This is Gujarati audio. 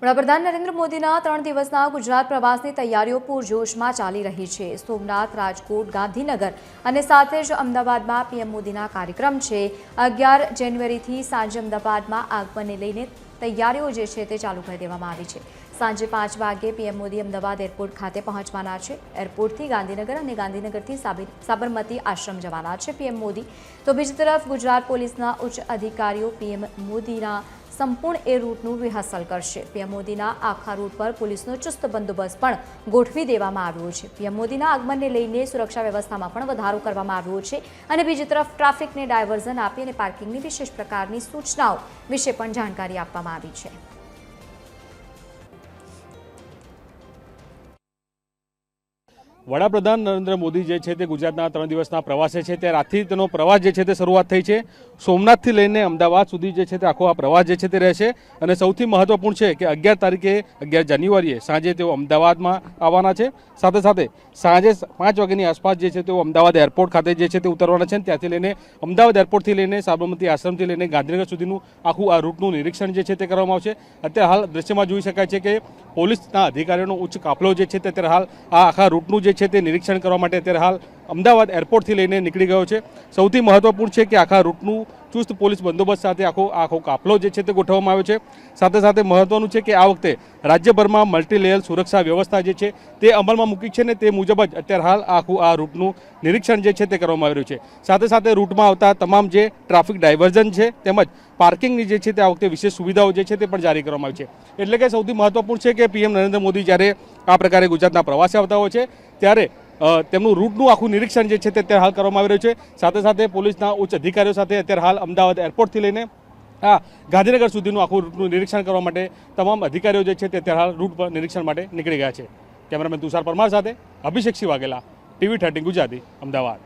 વડાપ્રધાન નરેન્દ્ર મોદીના 3 દિવસના ગુજરાત પ્રવાસની તૈયારીઓ પૂરજોશમાં ચાલી રહી છે। સોમનાથ, રાજકોટ, ગાંધીનગર અને સાથે જ અમદાવાદમાં પીએમ મોદીના કાર્યક્રમ છે। 11 જાન્યુઆરીથી સાંજે અમદાવાદમાં આગમનને લઈને તૈયારીઓ જે છે તે ચાલુ કરી દેવામાં આવી છે। સાંજે 5 વાગે પીએમ મોદી અમદાવાદ એરપોર્ટ ખાતે પહોંચવાના છે। એરપોર્ટથી ગાંધીનગર અને ગાંધીનગરથી સાબરમતી આશ્રમ જવાના છે પીએમ મોદી। તો બીજી તરફ ગુજરાત પોલીસના ઉચ્ચ અધિકારીઓ પીએમ મોદીના સંપૂર્ણ એ રૂટનું રિહર્સલ કરશે। પીએમ મોદીના આખા રૂટ પર પોલીસનો ચુસ્ત બંદોબસ્ત પણ ગોઠવી દેવામાં આવ્યો છે। પીએમ મોદીના આગમનને લઈને સુરક્ષા વ્યવસ્થામાં પણ વધારો કરવામાં આવ્યો છે અને બીજી તરફ ટ્રાફિકને ડાયવર્ઝન આપી અને પાર્કિંગની વિશેષ પ્રકારની સૂચનાઓ વિશે પણ જાણકારી આપવામાં આવી છે। વડાપ્રધાન નરેન્દ્ર મોદી જે છે તે ગુજરાતના 3 દિવસના પ્રવાસે છે તે રાતથી તેનો પ્રવાસ જે છે તે શરૂઆત થઈ છે। સોમનાથથી લઈને અમદાવાદ સુધી જે છે તે આખો આ પ્રવાસ જે છે તે રહેશે અને સૌથી મહત્વપૂર્ણ છે કે 11 તારીખે 11 જાન્યુઆરીએ સાંજે તેઓ અમદાવાદમાં આવવાના છે। સાથે સાથે સાંજે 5 વાગ્યાની આસપાસ જે છે તેઓ અમદાવાદ એરપોર્ટ ખાતે જે છે તે ઉતરવાના છે। ત્યાંથી લઈને અમદાવાદ એરપોર્ટથી લઈને સાબરમતી આશ્રમથી લઈને ગાંધીનગર સુધીનું આખું આ રૂટનું નિરીક્ષણ જે છે તે કરવામાં આવશે। અત્યારે હાલ દ્રશ્યમાં જોઈ શકાય છે કે પોલીસના અધિકારીઓનો ઉચ્ચ કાફલો જે છે તે અત્યારે હાલ આ આખા રૂટનું જે છે તે નિરીક્ષણ કરવા માટે અત્યારે હાલ અમદાવાદ એરપોર્ટથી લઈને નીકળી ગયો છે। સૌથી મહત્વપૂર્ણ છે કે આખા રૂટનું ચુસ્ત પોલીસ બંદોબસ્ત સાથે આખો કાફલો જે છે તે ગોઠવવામાં આવ્યો છે। સાથે સાથે મહત્વનું છે કે આ વખતે રાજ્યભરમાં મલ્ટીલેયર સુરક્ષા વ્યવસ્થા જે છે તે અમલમાં મૂકી છે ને તે મુજબ જ અત્યારે હાલ આખું આ રૂટનું નિરીક્ષણ જે છે તે કરવામાં આવી રહ્યું છે। સાથે સાથે રૂટમાં આવતા તમામ જે ટ્રાફિક ડાયવર્ઝન છે તેમજ પાર્કિંગની જે છે તે આ વખતે વિશેષ સુવિધાઓ જે છે તે પણ જારી કરવામાં આવી છે। એટલે કે સૌથી મહત્વપૂર્ણ છે કે પીએમ નરેન્દ્ર મોદી જ્યારે આ પ્રકારે ગુજરાતના પ્રવાસે આવતા હોય છે ત્યારે તેમનું રૂટનું આખું નિરીક્ષણ જે છે તે અત્યારે હાલ કરવામાં આવી રહ્યું છે। સાથે સાથે પોલીસના ઉચ્ચ અધિકારીઓ સાથે અત્યારે હાલ અમદાવાદ એરપોર્ટથી લઈને ગાંધીનગર સુધીનું આખું રૂટનું નિરીક્ષણ કરવા માટે તમામ અધિકારીઓ જે છે તે અત્યારે હાલ રૂટ પર નિરીક્ષણ માટે નીકળી ગયા છે। કેમેરામેન તુષાર પરમાર સાથે અભિષેક સિંહ વાઘેલા, TV13 ગુજરાતી, અમદાવાદ।